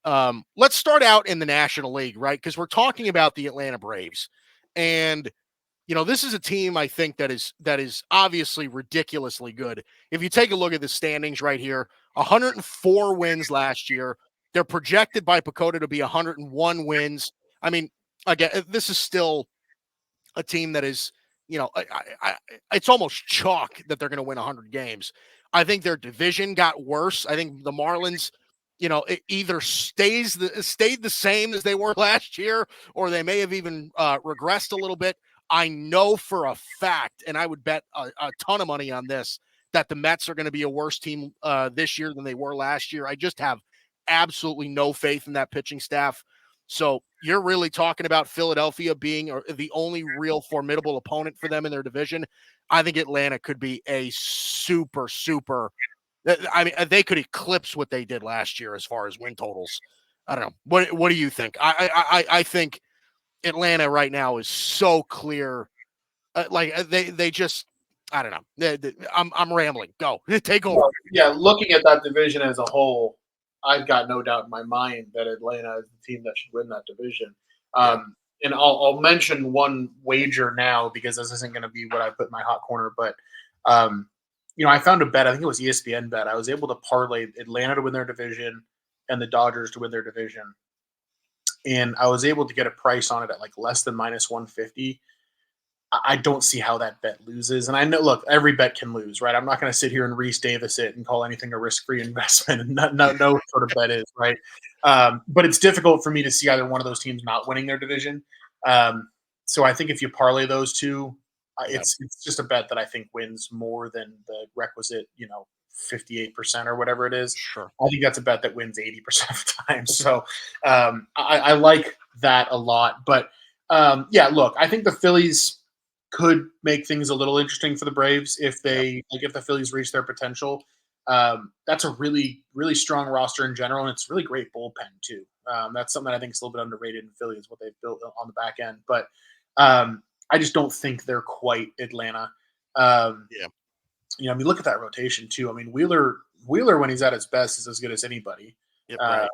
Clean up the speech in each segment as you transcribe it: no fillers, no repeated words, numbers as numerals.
Let's start out in the National League, right? Because we're talking about the Atlanta Braves. And this is a team I think that is obviously ridiculously good. If you take a look at the standings right here, 104 wins last year. They're projected by Pacoda to be 101 wins. I mean, again, this is still a team that is, it's almost chalk that they're going to win 100 games. I think their division got worse. I think the Marlins, it either stayed the same as they were last year, or they may have even regressed a little bit. I know for a fact, and I would bet a ton of money on this, that the Mets are going to be a worse team this year than they were last year. I just have absolutely no faith in that pitching staff. So you're really talking about Philadelphia being the only real formidable opponent for them in their division. I think Atlanta could be a super, super. I mean, they could eclipse what they did last year as far as win totals. I don't know. What do you think? I think Atlanta right now is so clear. They just. I don't know. I'm rambling. Go take over. Yeah, looking at that division as a whole, I've got no doubt in my mind that Atlanta is the team that should win that division. And I'll mention one wager now because this isn't going to be what I put in my hot corner. But I found a bet. I think it was ESPN bet. I was able to parlay Atlanta to win their division and the Dodgers to win their division, and I was able to get a price on it at like less than minus 150. I don't see how that bet loses. And I know, look, every bet can lose, right? I'm not going to sit here and Reese Davis it and call anything a risk-free investment. And no sort of bet is, right? But it's difficult for me to see either one of those teams not winning their division. So I think if you parlay those two, it's just a bet that I think wins more than the requisite, 58% or whatever it is. Sure. I think that's a bet that wins 80% of the time. So I like that a lot. But look, I think the Phillies could make things a little interesting for the Braves if if the Phillies reach their potential. That's a really, really strong roster in general, and it's really great bullpen too. That's something that I think is a little bit underrated in Philly is what they've built on the back end. But I just don't think they're quite Atlanta. Look at that rotation too. I mean, Wheeler when he's at his best is as good as anybody. Yep, right.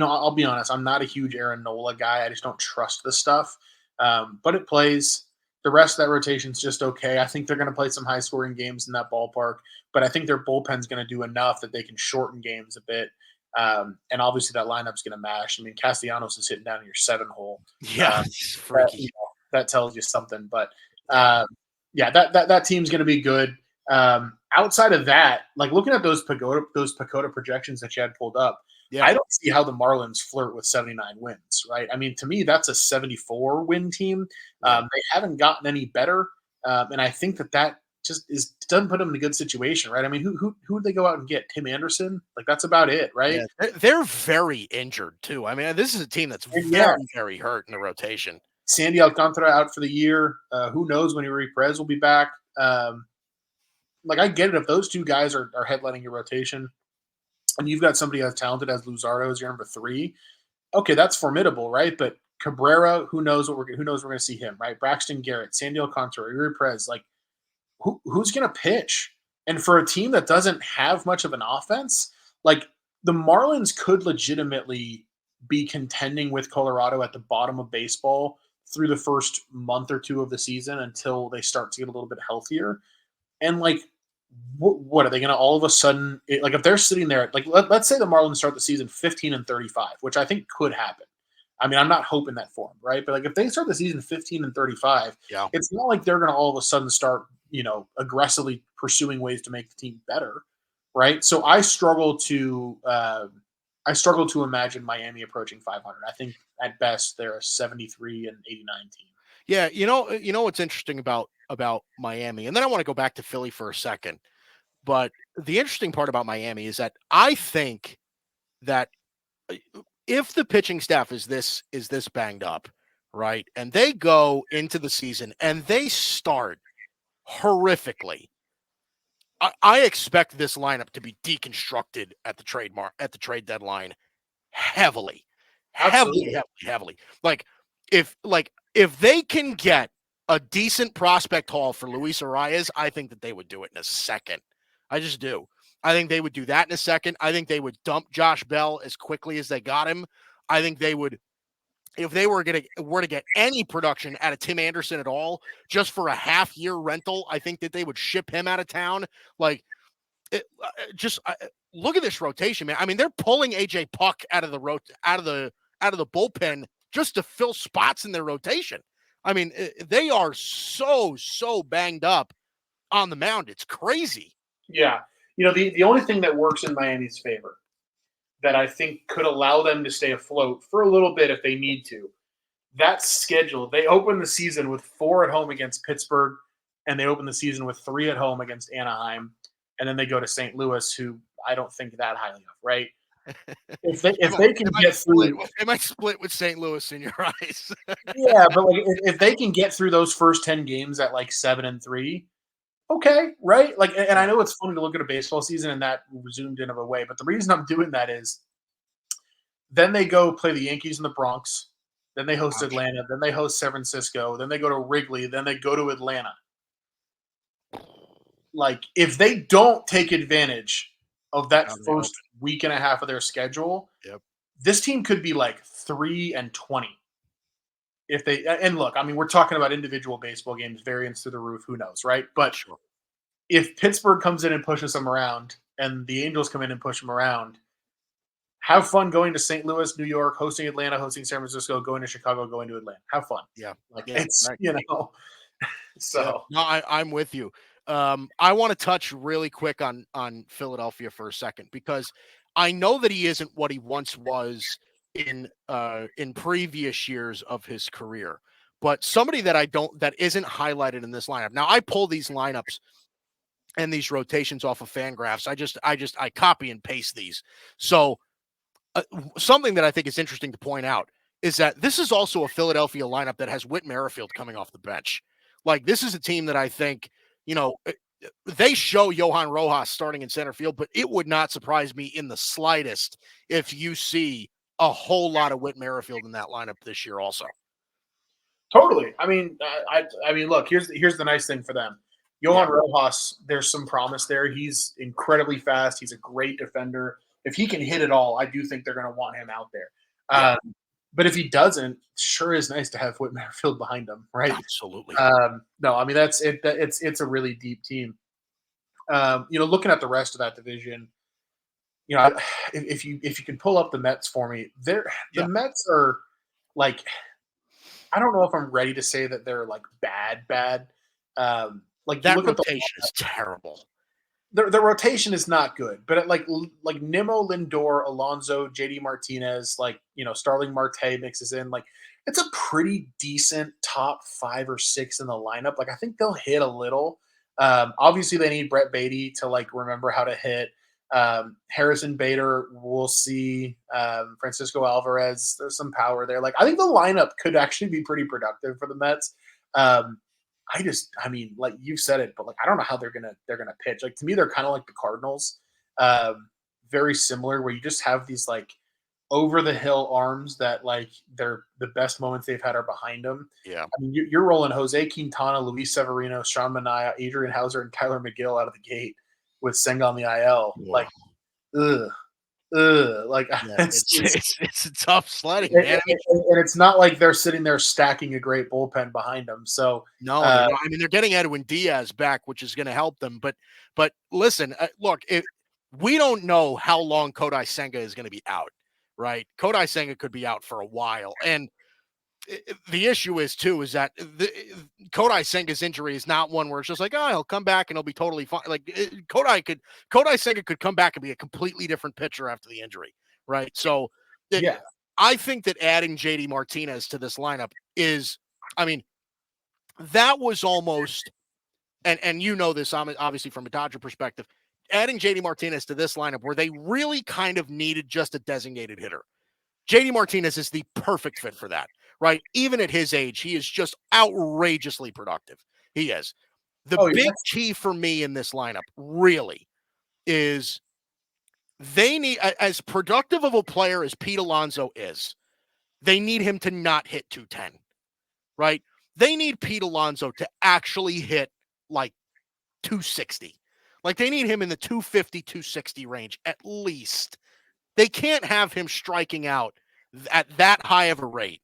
I'll be honest. I'm not a huge Aaron Nola guy. I just don't trust the stuff. But it plays. The rest of that rotation is just okay. I think they're going to play some high-scoring games in that ballpark, but I think their bullpen's going to do enough that they can shorten games a bit. And obviously that lineup's going to mash. I mean, Castellanos is hitting down in your 7-hole. Yeah, freaky. That tells you something. But that team's going to be good. Outside of that, like looking at those Pagoda projections that you had pulled up, I don't see how the Marlins flirt with 79 wins, right? I mean, to me, that's a 74-win team. They haven't gotten any better, and I think that just doesn't put them in a good situation, right? I mean, who did they go out and get? Tim Anderson? Like, that's about it, right? Yeah, they're very injured, too. I mean, this is a team that's very, very hurt in the rotation. Sandy Alcantara out for the year. Who knows when Yuri Perez will be back? I get it if those two guys are headlining your rotation, and you've got somebody as talented as Luzardo as your number 3, okay, that's formidable, right? But Cabrera, who knows we're going to see him, right? Braxton Garrett, Sandy Alcantara, Yuri Perez, like who's going to pitch? And for a team that doesn't have much of an offense, like the Marlins could legitimately be contending with Colorado at the bottom of baseball through the first month or two of the season until they start to get a little bit healthier. And what are they going to all of a sudden if they're sitting there let's say the Marlins start the season 15-35, which I think could happen. I mean, I'm not hoping that for them, right? But if they start the season 15-35, it's not like they're going to all of a sudden start aggressively pursuing ways to make the team better, right? So I struggle to imagine Miami approaching 500. I think at best they're a 73-89 team. Yeah, you know what's interesting about Miami, and then I want to go back to Philly for a second. But the interesting part about Miami is that I think that if the pitching staff is this banged up, right, and they go into the season and they start horrifically, I expect this lineup to be deconstructed at the trade deadline heavily. Like if they can get a decent prospect haul for Luis Arias, I think that they would do it in a second. I just do. I think they would do that in a second. I think they would dump Josh Bell as quickly as they got him. I think they would, if they were to get any production out of Tim Anderson at all, just for a half-year rental, I think that they would ship him out of town. Like, look at this rotation, man. I mean, they're pulling AJ Puck out of the bullpen just to fill spots in their rotation. I mean, they are so banged up on the mound. It's crazy. Yeah. The only thing that works in Miami's favor that I think could allow them to stay afloat for a little bit if they need to, that schedule. They open the season with 4 at home against Pittsburgh, and they open the season with 3 at home against Anaheim, and then they go to St. Louis, who I don't think that highly of, right? If they can get through, it might split with St. Louis in your eyes. yeah, but like if they can get through those first 10 games at like 7-3, okay, right? Like, and I know it's funny to look at a baseball season and that zoomed in of a way, but the reason I'm doing that is then they go play the Yankees in the Bronx, then they host Atlanta, then they host San Francisco, then they go to Wrigley, then they go to Atlanta. Like, if they don't take advantage of that first week and a half of their schedule, this team could be like 3-20. If they, and look, I mean, we're talking about individual baseball games, variance through the roof, who knows, right? But if Pittsburgh comes in and pushes them around, and the Angels come in and push them around, have fun going to St. Louis, New York, hosting Atlanta, hosting San Francisco, going to Chicago, going to Atlanta. Have fun. It's so. No, I'm with you. I want to touch really quick on Philadelphia for a second, because I know that he isn't what he once was in previous years of his career, but somebody that isn't highlighted in this lineup. Now, I pull these lineups and these rotations off of Fangraphs. I copy and paste these. So something that I think is interesting to point out is that this is also a Philadelphia lineup that has Whit Merrifield coming off the bench. Like, this is a team that I think, they show Johan Rojas starting in center field, but it would not surprise me in the slightest if you see a whole lot of Whit Merrifield in that lineup this year also. Totally. I mean, look, here's the nice thing for them. Johan Rojas, there's some promise there. He's incredibly fast. He's a great defender. If he can hit it all, I do think they're going to want him out there. But if he doesn't, sure is nice to have Whit Merrifield behind him, right? Absolutely. No, I mean, that's it. It's a really deep team. Looking at the rest of that division, if you can pull up the Mets for me, the Mets are like, I don't know if I'm ready to say that they're like bad. Like, that look rotation is terrible. The rotation is not good, but like Nimmo, Lindor, Alonso, JD Martinez, Starling Marte mixes in, like, it's a pretty decent top 5 or 6 in the lineup. Like, I think they'll hit a little. Obviously they need Brett Beatty to remember how to hit. Harrison Bader, we'll see. Francisco Alvarez, there's some power there. Like, I think the lineup could actually be pretty productive for the Mets. I mean, like you said it, but I don't know how they're gonna pitch. Like, to me, they're kind of like the Cardinals, very similar, where you just have these over the hill arms that they're the best moments they've had are behind them. Yeah, I mean, you're rolling Jose Quintana, Luis Severino, Sean Manaea, Adrian Hauser, and Tyler McGill out of the gate with Senga on the IL. Yeah. It's a tough sledding, man. And it's not like they're sitting there stacking a great bullpen behind them. So no, I mean, they're getting Edwin Diaz back, which is going to help them. But listen, look, we don't know how long Kodai Senga is going to be out, right? Kodai Senga could be out for a while, and the issue is that Kodai Senga's injury is not one where it's just like, oh, he'll come back and he'll be totally fine. Like, Kodai Senga could come back and be a completely different pitcher after the injury, right? So I think that adding JD Martinez to this lineup is, I mean, that was almost, and this obviously from a Dodger perspective, adding JD Martinez to this lineup where they really kind of needed just a designated hitter. JD Martinez is the perfect fit for that, right? Even at his age, he is just outrageously productive. He is. The big key for me in this lineup really is they need, as productive of a player as Pete Alonso is, they need him to not hit 210, right? They need Pete Alonso to actually hit 260. Like they need him in the 250, 260 range at least. They can't have him striking out at that high of a rate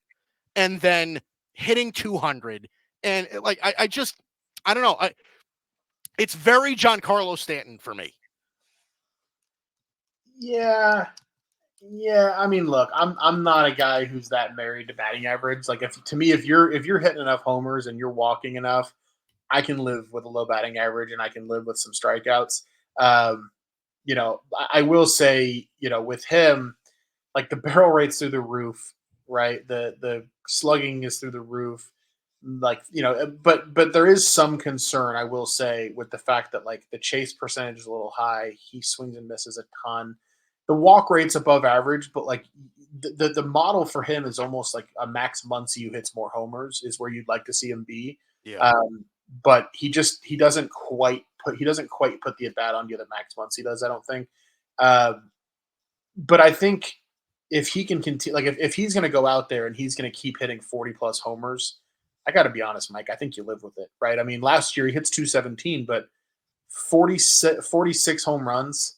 and then hitting 200. And like, I don't know. It's very Giancarlo Stanton for me. Yeah. Yeah, I mean, look, I'm not a guy who's that married to batting average. Like, if you're hitting enough homers and you're walking enough, I can live with a low batting average and I can live with some strikeouts. Um, I will say, with him, like the barrel rate's through the roof, right? The slugging is through the roof. Like, but there is some concern, I will say, with the fact that like the chase percentage is a little high. He swings and misses a ton. The walk rate's above average, but like the model for him is almost like a Max Muncy who hits more homers is where you'd like to see him be. Yeah. But he doesn't quite put the at bat on you that Max Muncy does. I don't think. But I think if he can continue, like if he's going to go out there and he's going to keep hitting 40 plus homers, I got to be honest, Mike. I think you live with it, right? I mean, last year he hits 217, but 46 home runs.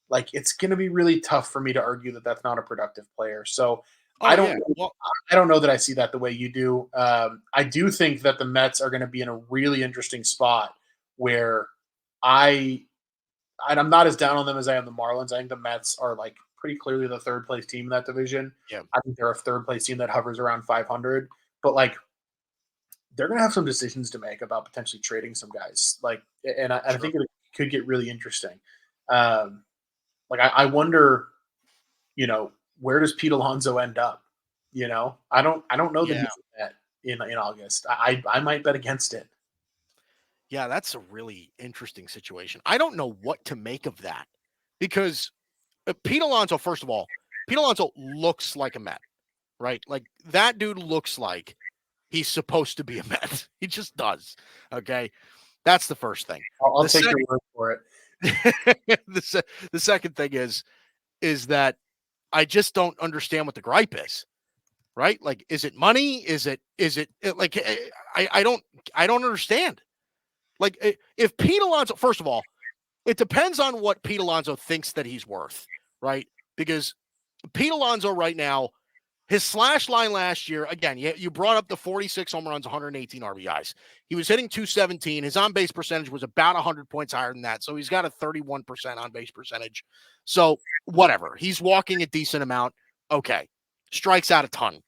Like it's going to be really tough for me to argue that that's not a productive player. So I don't, I don't know that I see that the way you do. I do think that the Mets are going to be in a really interesting spot where I'm not as down on them as I am the Marlins. I think the Mets are like pretty clearly the third place team in that division. Yeah. I think they're a third place team that hovers around 500, but like they're going to have some decisions to make about potentially trading some guys. Like, and I think it could get really interesting. I wonder, where does Pete Alonso end up? I don't know that he's bet in August. I might bet against it. Yeah, that's a really interesting situation. I don't know what to make of that because Pete Alonso, first of all, Pete Alonso looks like a Met, right? Like that dude looks like he's supposed to be a Met. He just does. Okay. That's the first thing. I'll take your word for it. The second thing is that I just don't understand what the gripe is, right? Like, is it money? Is it like, I don't understand. Like if Pete Alonso, first of all, it depends on what Pete Alonso thinks that he's worth, right? Because Pete Alonso right now, his slash line last year, again, you brought up the 46 home runs, 118 RBIs. He was hitting 217. His on-base percentage was about 100 points higher than that. So he's got a 31% on-base percentage. So whatever. He's walking a decent amount. Okay. Strikes out a ton.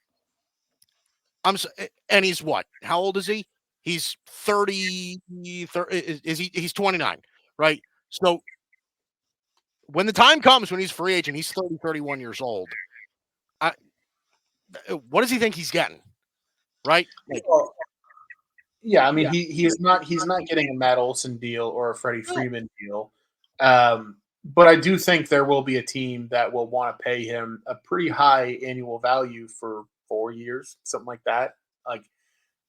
And he's what? How old is he? He's 30 he's 29, right? So when the time comes when he's free agent, he's 30, 31 years old. What does he think he's getting? Right? Well, yeah, I mean he's not getting a Matt Olson deal or a Freddie Freeman deal. But I do think there will be a team that will want to pay him a pretty high annual value for 4 years, something like that. Like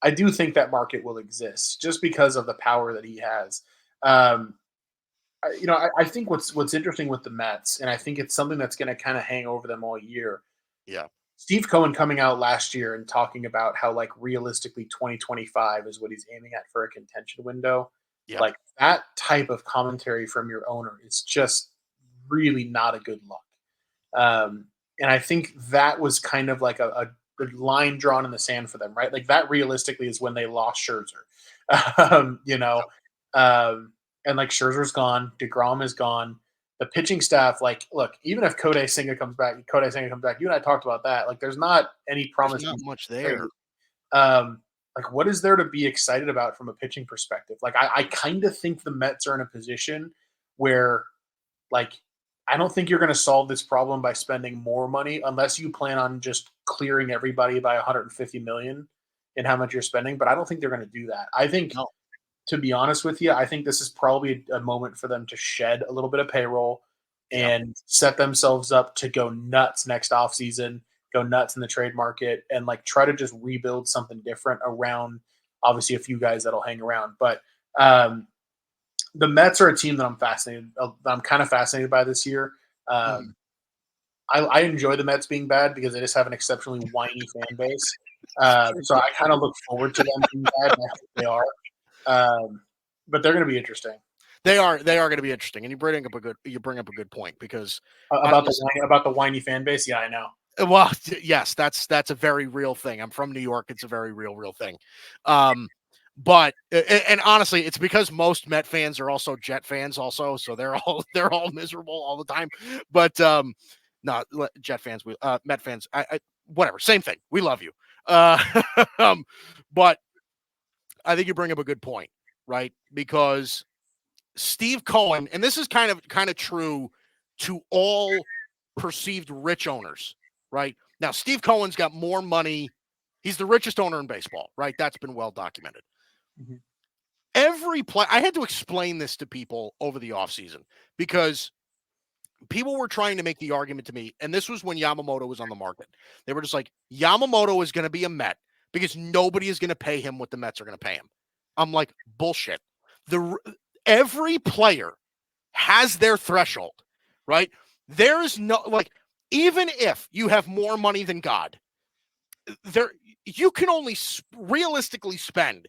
I do think that market will exist just because of the power that he has. I think what's interesting with the Mets, and I think it's something that's going to kind of hang over them all year. Yeah. Steve Cohen coming out last year and talking about how like realistically 2025 is what he's aiming at for a contention window. Yeah. Like that type of commentary from your owner is just really not a good look. And I think that was kind of like a line drawn in the sand for them, right? Like that realistically is when they lost Scherzer. And like Scherzer's gone, DeGrom is gone. The pitching staff, like, look, even if Kodai Senga comes back, you and I talked about that. Like, there's not any promise. There's not much there. Like, what is there to be excited about from a pitching perspective? Like, I kind of think the Mets are in a position where, like, I don't think you're going to solve this problem by spending more money unless you plan on just clearing everybody by 150 million in how much you're spending. But I don't think they're going to do that. I think, to be honest with you, I think this is probably a moment for them to shed a little bit of payroll and set themselves up to go nuts next offseason, go nuts in the trade market, and like try to just rebuild something different around obviously a few guys that'll hang around. But the Mets are a team that I'm kind of fascinated by this year. I enjoy the Mets being bad because they just have an exceptionally whiny fan base. So I kind of look forward to them being bad, and I hope they are. But they're going to be interesting. They are going to be interesting, and you bring up a good point because About the whiny fan base. Yeah, I know. well, yes, that's a very real thing. I'm from New York. It's a very real thing. But and honestly, it's because most Met fans are also Jet fans, also, so they're all miserable all the time. But not Jet fans, Met fans, I whatever, same thing. We love you. Um, but I think you bring up a good point, right? Because Steve Cohen, and this is kind of true to all perceived rich owners, right? Now, Steve Cohen's got more money. He's the richest owner in baseball, right? That's been well documented. Mhm. I had to explain this to people over the offseason because people were trying to make the argument to me, and this was when Yamamoto was on the market. They were just like, Yamamoto is going to be a Met because nobody is going to pay him what the Mets are going to pay him. I'm like, bullshit. Every player has their threshold, right? There is no, like, even if you have more money than God, you can only realistically spend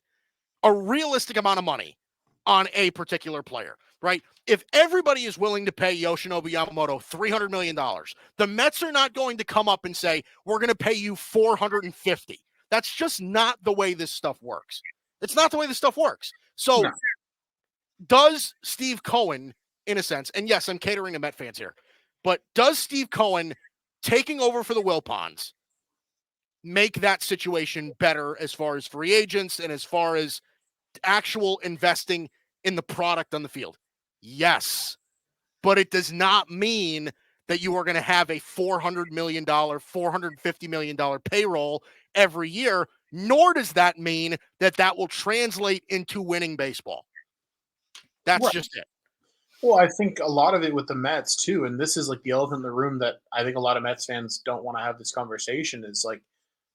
a realistic amount of money on a particular player, right? If everybody is willing to pay Yoshinobu Yamamoto $300 million, the Mets are not going to come up and say, we're going to pay you $450. That's just not the way this stuff works. It's not the way this stuff works. So No. does Steve Cohen, in a sense, and yes, I'm catering to Met fans here, but does Steve Cohen taking over for the Wilpons make that situation better as far as free agents and as far as actual investing in the product on the field? Yes, but it does not mean that you are going to have a $400 million, $450 million payroll every year, nor does that mean that will translate into winning baseball. That's Right. just it. Well, I think a lot of it with the Mets too, and this is like the elephant in the room that I think a lot of Mets fans don't want to have this conversation, is like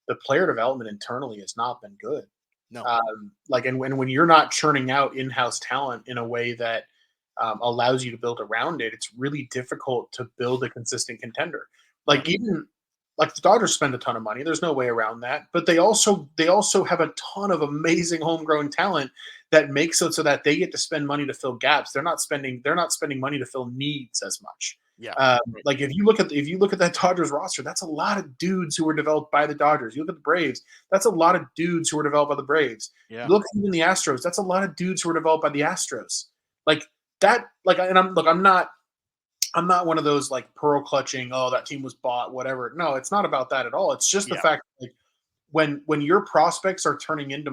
the player development internally has not been good. No. Like, and when you're not churning out in-house talent in a way that allows you to build around it, it's really difficult to build a consistent contender. Like, even like the Dodgers spend a ton of money. There's no way around that. But they also have a ton of amazing homegrown talent that makes it so that they get to spend money to fill gaps. They're not spending money to fill needs as much. Yeah. Like, if you look at that Dodgers roster, that's a lot of dudes who were developed by the Dodgers. You look at the Braves, that's a lot of dudes who were developed by the Braves. Yeah. You look at even the Astros, that's a lot of dudes who were developed by the Astros. Like that, and I'm not one of those like pearl clutching, oh, that team was bought, whatever. No, it's not about that at all. It's just the fact that, like, when your prospects are turning into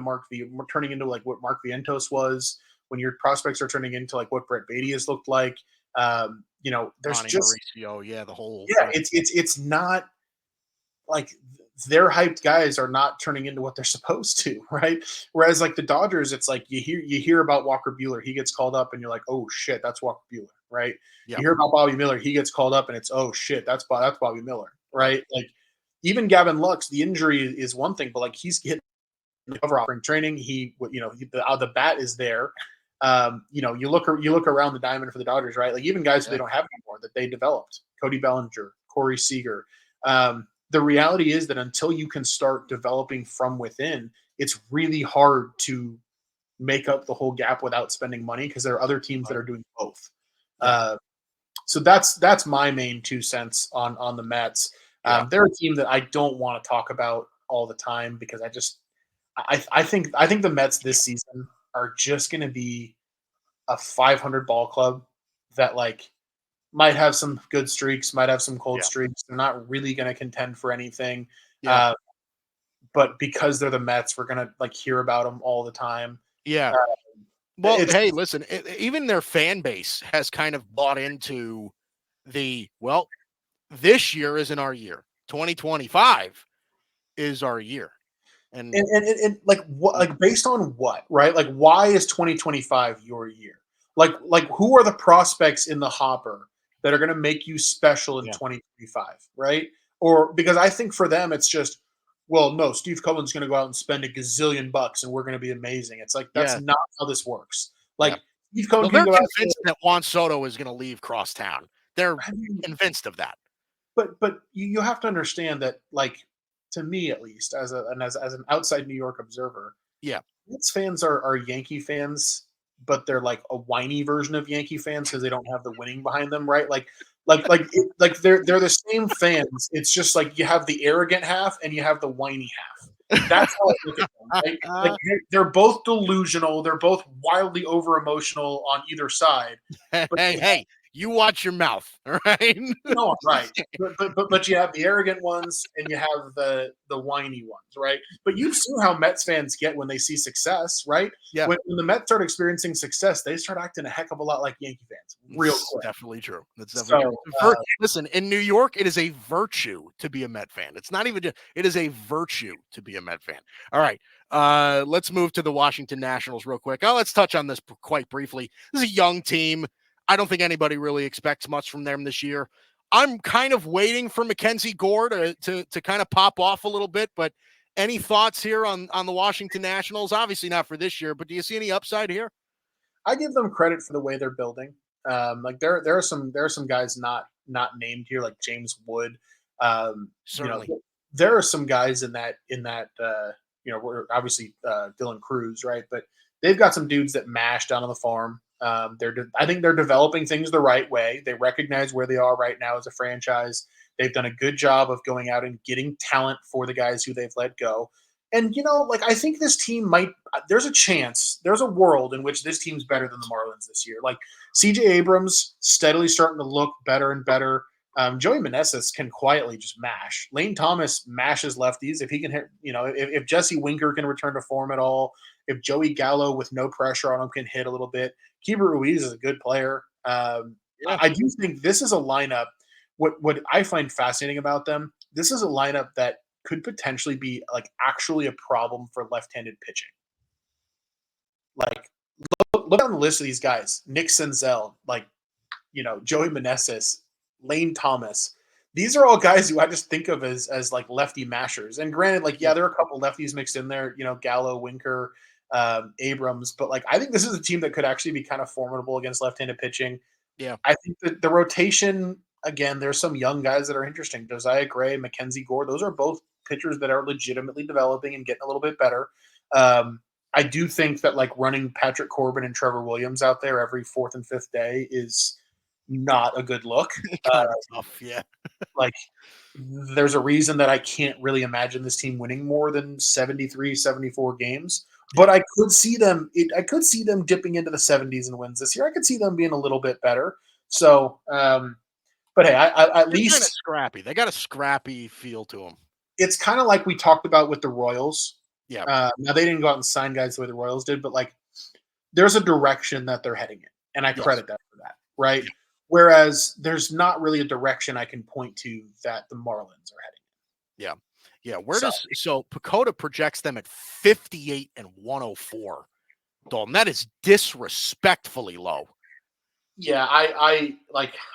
turning into like what Mark Vientos was, when your prospects are turning into like what Brett Beatty has looked like, there's Ronnie just Mauricio, the whole it's not like their hyped guys are not turning into what they're supposed to, right? Whereas like the Dodgers, it's like you hear about Walker Buehler, he gets called up, and you're like, oh shit, that's Walker Buehler, right? Yep. You hear about Bobby Miller, he gets called up, and it's oh shit, that's Bobby Miller, right? Like even Gavin Lux, the injury is one thing, but like he's getting cover off spring training. The bat is there. You look around the diamond for the Dodgers, right? Like even guys who they don't have anymore that they developed, Cody Bellinger, Corey Seager. The reality is that until you can start developing from within, it's really hard to make up the whole gap without spending money because there are other teams that are doing both. So that's my main 2 cents on the Mets. They're a team that I don't want to talk about all the time because I think the Mets this season are just going to be a 500 ball club that like might have some good streaks, might have some cold streaks. They're not really going to contend for anything. Yeah. But because they're the Mets, we're going to like hear about them all the time. Yeah. Well, hey, listen, even their fan base has kind of bought into this year isn't our year. 2025 is our year. And like what, like based on what, right? Like why is 2025 your year? Like who are the prospects in the hopper that are going to make you special in 2025, right? Or because I think for them it's just, well, no, Steve Cohen's going to go out and spend a gazillion bucks and we're going to be amazing. It's like that's not how this works. Like Steve Cohen they're can go convinced that Juan Soto is going to leave crosstown. They're convinced of that. But you have to understand that, like, to me at least, as an outside New York observer, Mets fans are Yankee fans but they're like a whiny version of Yankee fans because they don't have the winning behind them, right? Like they're the same fans. It's just like you have the arrogant half and you have the whiny half. That's how I look at them. Right? Like they're both delusional. They're both wildly over emotional on either side. But Hey, you watch your mouth, all right? no, right. But you have the arrogant ones and you have the whiny ones, right? But you've seen how Mets fans get when they see success, right? Yeah. When the Mets start experiencing success, they start acting a heck of a lot like Yankee fans, real quick. Definitely true. That's definitely So true. Listen, in New York, it is a virtue to be a Met fan. It's not even just, it is a virtue to be a Met fan. All right. Let's move to the Washington Nationals real quick. Let's touch on this quite briefly. This is a young team. I don't think anybody really expects much from them this year. I'm kind of waiting for Mackenzie Gore to kind of pop off a little bit, but any thoughts here on the Washington Nationals? Obviously not for this year, but do you see any upside here? I give them credit for the way they're building. Like there are some guys not named here, like James Wood. Certainly. There are some guys in that we're obviously Dylan Cruz, right? But they've got some dudes that mash down on the farm. I think they're developing things the right way. They recognize where they are right now as a franchise. They've done a good job of going out and getting talent for the guys who they've let go. And like I think this team might. There's a chance. There's a world in which this team's better than the Marlins this year. Like C.J. Abrams steadily starting to look better and better. Joey Meneses can quietly just mash. Lane Thomas mashes lefties. If he can hit, if Jesse Winker can return to form at all, if Joey Gallo with no pressure on him can hit a little bit. Keibert Ruiz is a good player. I do think this is a lineup. What I find fascinating about them, this is a lineup that could potentially be like actually a problem for left-handed pitching. Like look on the list of these guys: Nick Senzel, Joey Meneses, Lane Thomas. These are all guys who I just think of as like lefty mashers. And granted, there are a couple lefties mixed in there, Gallo, Winker, Abrams, but I think this is a team that could actually be kind of formidable against left-handed pitching. Yeah. I think that the rotation, again, there's some young guys that are interesting. Josiah Gray, Mackenzie Gore, those are both pitchers that are legitimately developing and getting a little bit better. I do think that running Patrick Corbin and Trevor Williams out there every fourth and fifth day is not a good look. Kind of tough, yeah. There's a reason that I can't really imagine this team winning more than 73, 74 games. But I could see them. I could see them dipping into the 70s and wins this year. I could see them being a little bit better. So, but hey, at least kind of scrappy. They got a scrappy feel to them. It's kind of like we talked about with the Royals. Yeah. Now they didn't go out and sign guys the way the Royals did, but there's a direction that they're heading in, and I credit them for that, right? Yeah. Whereas there's not really a direction I can point to that the Marlins are heading in. Yeah. Yeah. So Pacoda projects them at 58 and 104. Dalton, that is disrespectfully low. Yeah, I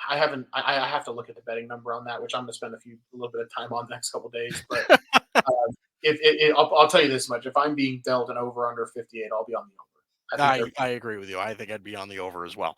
have to look at the betting number on that, which I'm going to spend a little bit of time on the next couple of days. But I'll tell you this much: if I'm being dealt an over under 58, I'll be on the over. I agree with you. I think I'd be on the over as well.